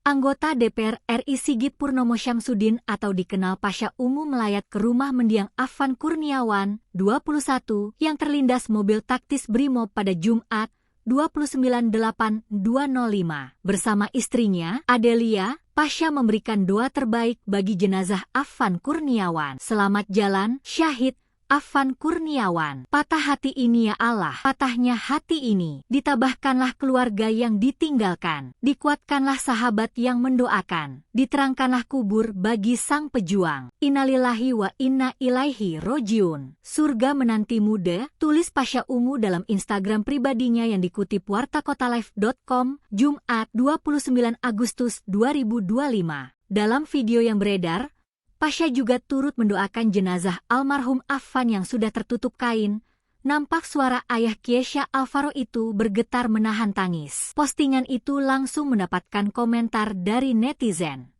Anggota DPR RI Sigit Purnomo Syamsuddin atau dikenal Pasha Ungu melayat ke rumah mendiang Afan Kurniawan, 21, yang terlindas mobil taktis Brimob pada Jumat, 29/8/2005. Bersama istrinya, Adelia, Pasha memberikan doa terbaik bagi jenazah Afan Kurniawan. Selamat jalan, Syahid Afan Kurniawan. Patah hati ini ya Allah, patahnya hati ini. Ditabahkanlah keluarga yang ditinggalkan. Dikuatkanlah sahabat yang mendoakan. Diterangkanlah kubur bagi sang pejuang. Innalillahi wa inna ilaihi rojiun. Surga menanti muda, tulis Pasha Ungu dalam Instagram pribadinya yang dikutip wartakotalive.com, Jumat 29 Agustus 2025. Dalam video yang beredar, Pasha juga turut mendoakan jenazah almarhum Afan yang sudah tertutup kain. Nampak suara ayah Kiesha Alvaro itu bergetar menahan tangis. Postingan itu langsung mendapatkan komentar dari netizen.